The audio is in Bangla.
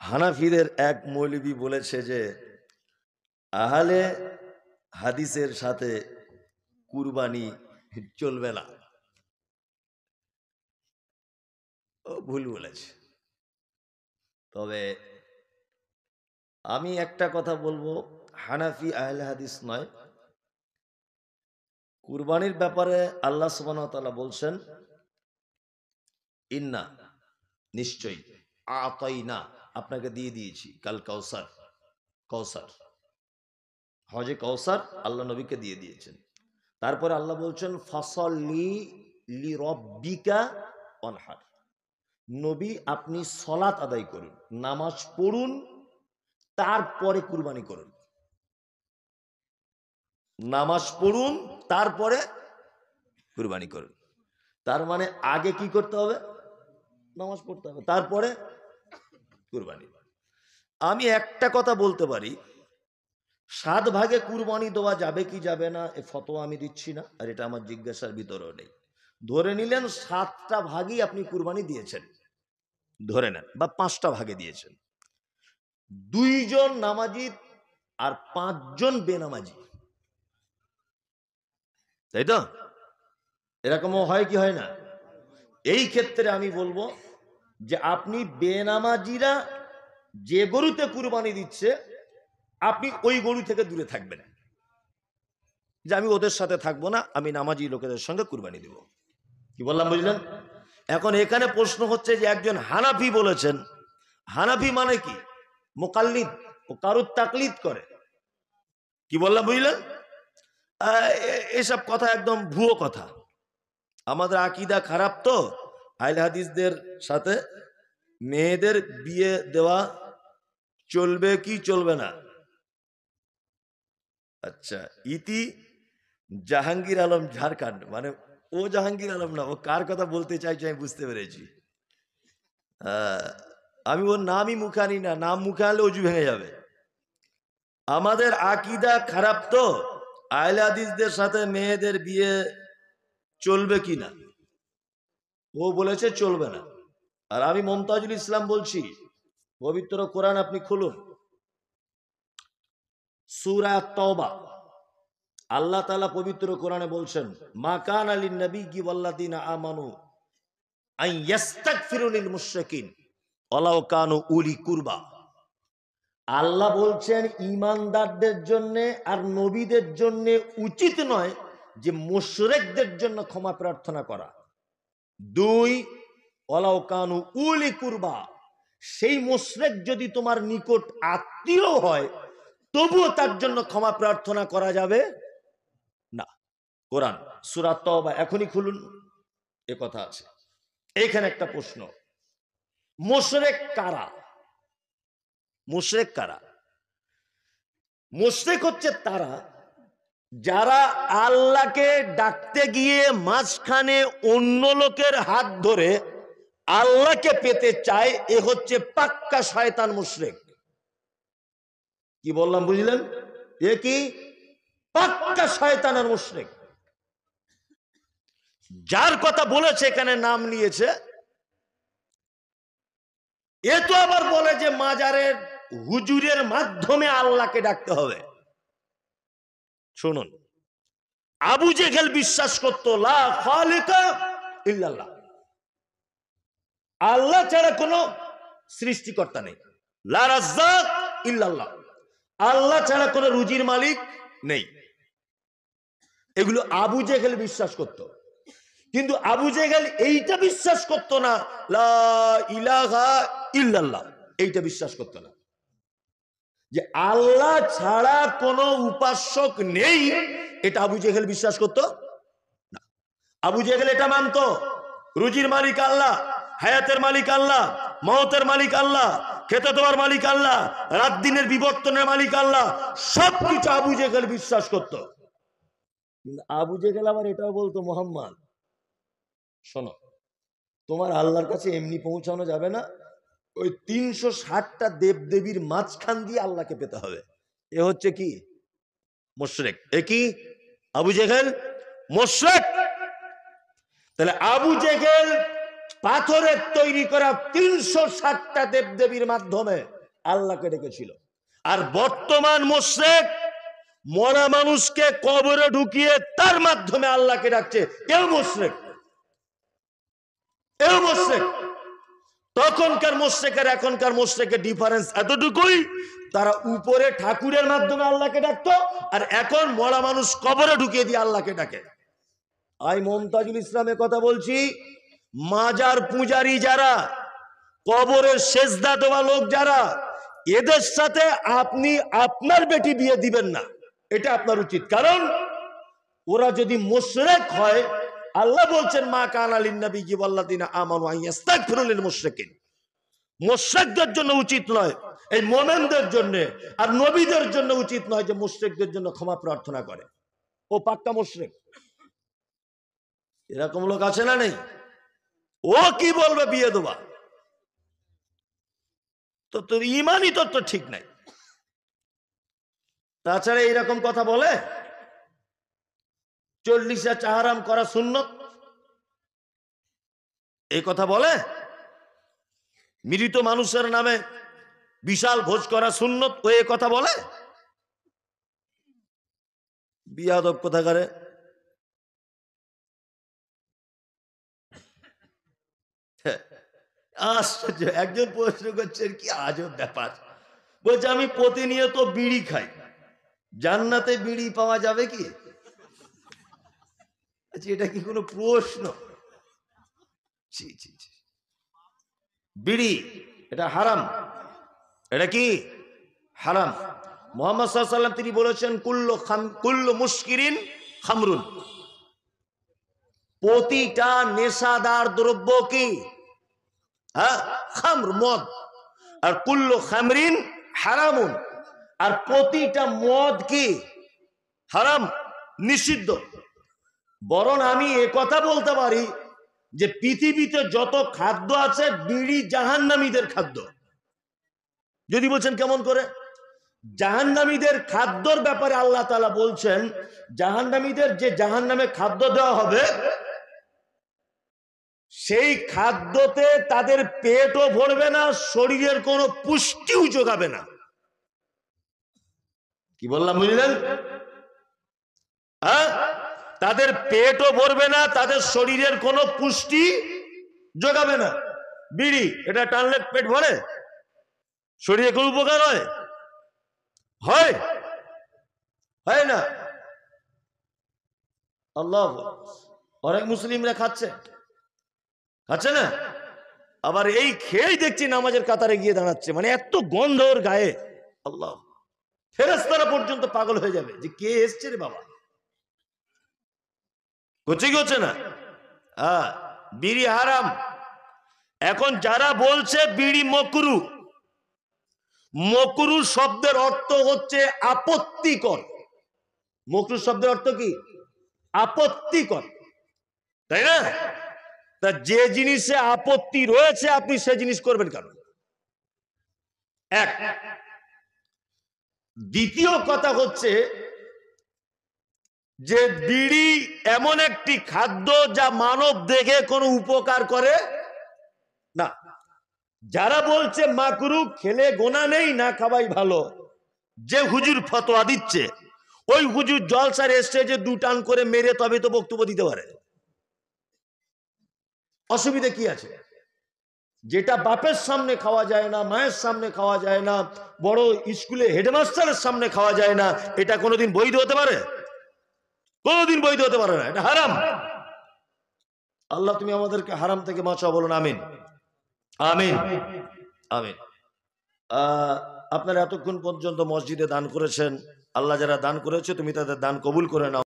হানাফিদের এক মৌলবী বলেছে যে আহলে হাদিসের সাথে কুরবানি চলবে না। ও ভুল বলেছে। তবে আমি একটা কথা বলবো, হানাফি আহলে হাদিস নয়। কুরবানির ব্যাপারে আল্লাহ সুবহানাহু ওয়া তাআলা বলছেন, ইন্না নিশ্চয়ই, আতাইনা আপনাকে দিয়ে দিয়েছি, কাল কাউসার। কৌসার, হজে কৌসার আল্লাহ নবীকে দিয়ে দিয়েছেন। তারপরে আল্লাহ বলছেন ফাসাল্লি লিরাব্বিকা ওয়ানহার, নবী আপনি সলাত আদায় করুন, নামাজ পড়ুন, তারপরে কুরবানি করুন। নামাজ পড়ুন তারপরে কুরবানি করুন। তার মানে আগে কি করতে হবে? নামাজ পড়তে হবে, তারপরে কুরবানি। আমি একটা কথা বলতে পারি, 7 ভাগে কুরবানি দেওয়া যাবে কি যাবে না এ ফতোয়া আমি দিচ্ছি না, আর এটা আমার জিজ্ঞাসার ভিতরেও নেই। ধরে নিলেন 7টা ভাগই আপনি কুরবানি দিয়েছেন, ধরে নেন, বা 5টা ভাগে দিয়েছেন। 2 জন নামাজি আর 5 জন বেনামাজি, তাই তো? এরকমও হয় কি হয় না? এই ক্ষেত্রে আমি বলবো যে আপনি বেনামাজিরা যে গরুতে কুরবানি দিচ্ছে, আপনি ওই গরু থেকে দূরে থাকবেন, যে আমি ওদের সাথে থাকবো না, আমি নামাজি লোকেদের সঙ্গে কুরবানি দেব। কি বললাম বুঝলেন? এখন এখানে প্রশ্ন হচ্ছে যে একজন হানাফি বলেছেন, হানাফি মানে কি? মুকাল্লিদ, ও কারুর তাকলিদ করে। কি বললাম বুঝলেন? এসব কথা একদম ভুয়ো কথা। আমাদের আকীদা খারাপ তো, আহলে হাদিসদের সাথে মেয়েদের বিয়ে দেওয়া চলবে কি চলবে না? আচ্ছা, ইতি জাহাঙ্গীর আলম ঝাড়খণ্ড, মানে ও জাহাঙ্গীর আলম না, ও কার কথা বলতে চাইছে আমি বুঝতে পেরেছি। আমি ওর নামই মুখে আনি না, নাম মুখে আনলে অজু ভেঙে যাবে। আমাদের আকীদা খারাপ তো, আহলে হাদিসদের সাথে মেয়েদের বিয়ে চলবে কি না, ও বলেছে চলবে না। আর আমি মমতাজুল ইসলাম বলছি, পবিত্র কোরআন আপনি খুলুন, সূরা তাওবা, আল্লাহ তাআলা পবিত্র কোরআনে বলছেন, মা কানা লিন নাবিয়্যি ওয়াল্লাযিনা আমানু আন ইস্তাগফিরু লিল মুশরিকিন ওয়ালাউ কানু উলি কুরবা। আল্লাহ বলছেন ঈমানদারদের জন্য আর নবীদের জন্য উচিত নয় যে মুশরিকদের জন্য ক্ষমা প্রার্থনা করা। 2, ওয়ালাউ কানু উলি কুরবা, সেই মুশরিক যদি তোমার নিকট আত্মীয় হয় তবুও তার জন্য ক্ষমা প্রার্থনা করা যাবে না। কোরআন সূরা তাওবা এখনই খুলুন, এ কথা আছে। এখানে একটা প্রশ্ন, মুশরিক কারা? মুশরিক কারা? মুশরিক হচ্ছে তারা যারা আল্লাহকে ডাকতে গিয়ে মাঝখানে অন্য লোকের হাত ধরে আল্লাহকে পেতে চায়, এ হচ্ছে পাক্কা শয়তান মুশরিক। কি বললাম বুঝলেন? এ কি পাক্কা শয়তান আর মুশরিক। যার কথা বলেছে এখানে নাম নিয়েছে, এ তো আবার বলে যে মাজারের হুজুরের মাধ্যমে আল্লাহকে ডাকতে হবে। শুনুন, আবু জেহেল বিশ্বাস করত লা খালিকা ইল্লাল্লাহ, আল্লাহ ছাড়া কোনো সৃষ্টিকর্তা নেই। লা রাজ্জাক ইল্লাল্লাহ, আল্লাহ ছাড়া কোনো রুজির মালিক নেই। এগুলো আবু জেহেল বিশ্বাস করত। কিন্তু আবু জেহেল এইটা বিশ্বাস করত না, লা ইলাহা ইল্লাল্লাহ, এইটা বিশ্বাস করত না, যে আল্লাহ ছাড়া কোনো উপাসক নেই, এটা আবু জেহেল বিশ্বাস করত না। আবু জেহেল এটা মানত রুজির মালিক আল্লাহ, হায়াতের মালিক আল্লাহ, মওতের মালিক আল্লাহ, খেতে দেওয়ার মালিক আল্লাহ, রাত দিনের বিবর্তনের মালিক আল্লাহ, সবকিছু আবু জেহেল বিশ্বাস করত। কিন্তু আবু জেহেল আবার এটাও বলতো, মোহাম্মদ শোনো, তোমার আল্লাহর কাছে এমনি পৌঁছানো যাবে না, ওই 360টা দেবদেবীর মাঝখান দিয়ে আল্লাহকে পেতে হবে। এ হচ্ছে কি মুশরিক। এ কি আবু জেহেল মুশরিক। তাহলে আবু জেহেল পাথরের তৈরি করা 360টা দেবদেবীর মাধ্যমে আল্লাহকে ডেকেছিল। আর বর্তমান মুশরিক মরা মানুষকে কবরে ঢুকিয়ে তার মাধ্যমে আল্লাহকে ডাকছে। কেউ মুশরিক, কেউ মুশরিক। তখনকার মুশরিক আর এখনকার মুশরিকের ডিফারেন্স এতটুকুই, তারা উপরে ঠাকুরের মাধ্যমে আল্লাহকে ডাকতো, আর এখন মরা মানুষ কবরে ঢুকিয়ে দিয়ে আল্লাহকে ডাকে। আমি মমতাজুল ইসলামের কথা বলছি। মাজার পূজারী যারা, কবরের সেজদা দেওয়া লোক যারা, এদের সাথে আপনি আপনার বেটি বিয়ে দিবেন না, এটা আপনার উচিত। কারণ ওরা যদি মুশরিক হয়, আল্লাহ বলছেন মা কানা লিন-নাবিয়্যি ওয়াল্লাযিনা আমানু আন ইস্তাগফিরু লিল মুশরিকিন। মুশরিকদের জন্য উচিত নয়, এই মুমিনদের জন্য আর নবীদের জন্য উচিত নয় যে মুশরিকদের জন্য ক্ষমা প্রার্থনা করে। ও পাক্কা মুশরিক। এরকম লোক আছে না নেই? ও কি বলবে বিয়ে দেবা? তো তোর ইমানই তো ঠিক নাই। তাছাড়া এইরকম কথা বলে 40 চা হারাম করা সুন্নত, এই কথা বলে। মৃত মানুষের নামে বিশাল ভোজ করা সুন্নত, ও এই কথা বলে। বিয়াদব কোথাকারে। আশ্চর্য। একজন প্রশ্ন করছেন, কি আজব ব্যাপার, বলছে আমি প্রতিনিয়ত বিড়ি খাই, জান্নাতে বিড়ি পাওয়া যাবে কি? আচ্ছা, এটা কি কোনো প্রশ্ন? বিড়ি এটা হারাম, এটা কি হারাম। মুহাম্মদ সাল্লাল্লাহু আলাইহি ওয়াসাল্লাম তিনি বলেছেন কুল্লু মুশকিরিন খামরুন, প্রতিটা নেশাদার দ্রব্য কি? খামর, মদ। আর কুল্লু খামরিন হারামুন, আর প্রতিটা মদ কি? হারাম, নিষিদ্ধ। বরং আমি একথা বলতে পারি যে পৃথিবীতে যত খাদ্য আছে, বিড়ি জাহান্নামীদের খাদ্য। যদি বলছেন কেমন করে, জাহান্নামীদের খাদ্যর ব্যাপারে আল্লাহ তাআলা বলছেন, জাহান্নামীদের যে জাহান্নামে খাদ্য দেওয়া হবে, সেই খাদ্যতে তাদের পেটও ভরবে না, শরীরের কোনো পুষ্টিও যোগাবে না। কি বললাম বুঝলেন? তাদের পেটও ভরবে না, তাদের শরীরের কোনো পুষ্টি যোগাবে না। বিড়ি এটা টানলে পেট ভরে? শরীরে কোনো উপকার হয়? হয় না। আল্লাহ, অনেক মুসলিমরা খাচ্ছে না, আবার এই খেয়েই দেখছি নামাজের কাতারে গিয়ে দাঁড়াচ্ছে। মানে এত গন্ধ ওর গায়ে, আল্লাহ, ফেরেশতারা পর্যন্ত পাগল হয়ে যাবে যে কে এসছে রে বাবা। করছে না। বিড়ি হারাম। এখন যারা বলছে বিড়ি মকরু, মকরু শব্দের অর্থ হচ্ছে আপত্তিকর। মকরু শব্দের অর্থ কি? আপত্তিকর, তাই না? তা যে জিনিসে আপত্তি রয়েছে আপনি সে জিনিস করবেন কেন? এক। দ্বিতীয় কথা হচ্ছে যে বিড়ি এমন একটি খাদ্য যা মানব দেহে কোনো উপকার করে না। যারা বলছে মাকরু, খেলে গোনা নেই, না খাওয়াই ভালো, যে হুজুর ফতোয়া দিচ্ছে, ওই হুজুর জলসার স্টেজে 2 টান করে মেরে তবে তো বক্তব্য দিতে পারে। অসুবিধা কি আছে? যেটা বাপের সামনে খাওয়া যায় না, মায়ের সামনে খাওয়া যায় না, বড় স্কুলে হেডমাস্টারের সামনে খাওয়া যায় না, এটা কোনোদিন বৈধ হতে পারে? কোনোদিন বৈধ হতে পারে না, এটা হারাম। আল্লাহ তুমি আমাদেরকে হারাম থেকে বাঁচাও, বলুন আমিন, আমিন, আমিন। আপনারা এতক্ষণ পর্যন্ত মসজিদে দান করেছেন, আল্লাহ যারা দান করেছে তুমি তাদের দান কবুল করে নাও।